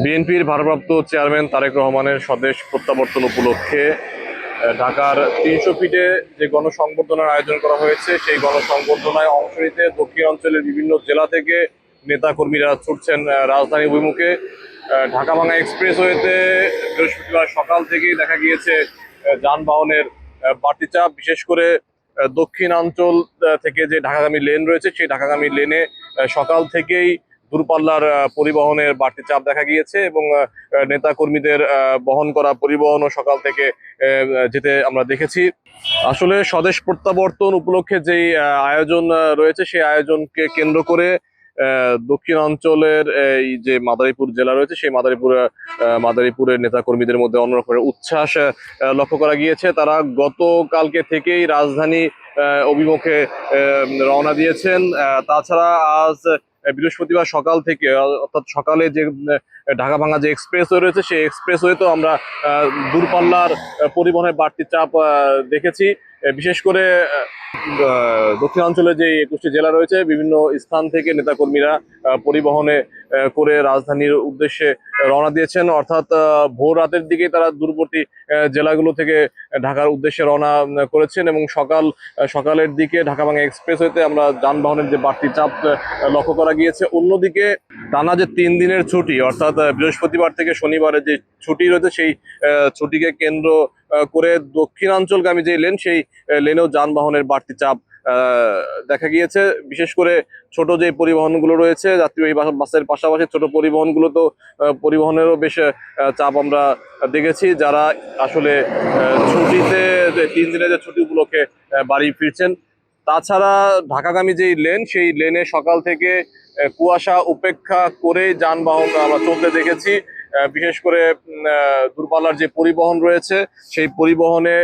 বিএনপির ভারপ্রাপ্ত চেয়ারম্যান তারেক রহমানের স্বদেশ প্রত্যাবর্তন উপলক্ষে ঢাকার ৩০০ ফিটে যে গণসংবর্ধনার আয়োজন করা হয়েছে, সেই গণসংবর্ধনায় অংশ নিতে দক্ষিণ অঞ্চলের বিভিন্ন জেলা থেকে নেতাকর্মীরা ছুটছেন রাজধানী অভিমুখে। ঢাকা ভাঙা এক্সপ্রেসওয়েতে বৃহস্পতিবার সকাল থেকেই দেখা গিয়েছে যানবাহনের বাড়তি চাপ, বিশেষ করে দক্ষিণাঞ্চল থেকে যে ঢাকাগামী লেন রয়েছে, সেই ঢাকাগামী লেনে সকাল থেকেই দূরপাল্লার পরিবহনের বাড়তি চাপ দেখা গিয়েছে এবং নেতা কর্মীদের বহন করা পরিবহনও সকাল থেকে যেতে আমরা দেখেছি। আসলে স্বদেশ প্রত্যাবর্তন উপলক্ষে যেই আয়োজন রয়েছে, সেই আয়োজনকে কেন্দ্র করে দক্ষিণাঞ্চলের এই যে মাদারীপুর জেলা রয়েছে, সেই মাদারীপুরের নেতা কর্মীদের মধ্যে অন্য রকমের উচ্ছ্বাস লক্ষ্য করা গিয়েছে। তারা গতকালকে থেকেই রাজধানী অভিমুখে রওনা দিয়েছেন। তাছাড়া আজ বৃহস্পতিবার সকাল থেকে, অর্থাৎ সকালে যে ঢাকা ভাঙা যে এক্সপ্রেসওয়ে রয়েছে, সেই এক্সপ্রেসওয়ে তো আমরা দূরপাল্লার পরিবহনের বাড়তি চাপ দেখেছি। বিশেষ করে দক্ষিণাঞ্চলে যে 21টি জেলা রয়েছে, বিভিন্ন স্থান থেকে নেতাকর্মীরা পরিবহনে করে রাজধানীর উদ্দেশ্যে রওনা দিয়েছেন। অর্থাৎ ভোর রাতের দিকে তারা দূরবর্তী জেলাগুলো থেকে ঢাকার উদ্দেশ্যে রওনা করেছেন এবং সকালের দিকে ঢাকা ভাঙা এক্সপ্রেসওয়েতে আমরা যানবাহনের যে বাড়তি চাপ লক্ষ্য করা গিয়েছে। অন্যদিকে টানা যে 3 দিনের ছুটি, অর্থাৎ বৃহস্পতিবার থেকে শনিবারের যে ছুটি রয়েছে, সেই ছুটিকে কেন্দ্র করে দক্ষিণাঞ্চলগামী যে লেন, সেই লেনেও যানবাহনের বাড়তি চাপ দেখা গিয়েছে। বিশেষ করে ছোট যে পরিবহনগুলো রয়েছে, যাত্রীবাহী বাসের পাশাপাশি ছোট পরিবহনগুলো তো পরিবহনেরও বেশ চাপ আমরা দেখেছি। যারা আসলে ছুটিতে, 3 দিনের যে ছুটি উপলক্ষে বাড়ি ফিরছেন। তাছাড়া ঢাকাগামী যেই লেন, সেই লেনে সকাল থেকে কুয়াশা উপেক্ষা করে যানবাহন আমরা চলতে দেখেছি। বিশেষ করে দূরপাল্লার যে পরিবহন রয়েছে, সেই পরিবহনে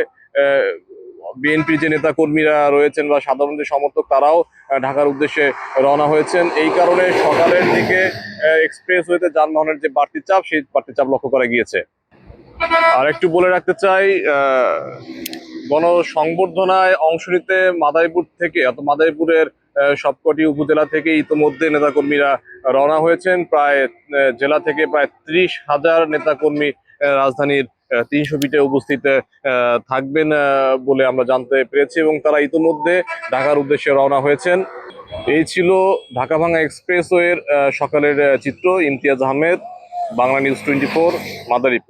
বিএনপি যে নেতা কর্মীরা রয়েছেন বা সাধারণ যে সমর্থক, তারাও ঢাকার উদ্দেশ্যে রওনা হয়েছেন। এই কারণে সকালের দিকে এক্সপ্রেসওয়েতে যানবাহনের যে বাড়তি চাপ, সেই বাড়তি চাপ লক্ষ্য করা গিয়েছে। আর একটু বলে রাখতে চাই, গণসংবর্ধনায় অংশ নিতে মাদারীপুর থেকে, অর্থাৎ মাদারীপুরের সবকটি উপজেলা থেকে ইতোমধ্যে নেতাকর্মীরা রওনা হয়েছেন। প্রায় জেলা থেকে প্রায় 30,000 নেতাকর্মী রাজধানীর ৩০০ ফিটে উপস্থিত থাকবেন বলে আমরা জানতে পেরেছি এবং তারা ইতোমধ্যে ঢাকার উদ্দেশ্যে রওনা হয়েছেন। এই ছিল ঢাকা ভাঙা এক্সপ্রেসওয়ের সকালের চিত্র। ইমতিয়াজ আহমেদ, বাংলা নিউজ 24, মাদারীপুর।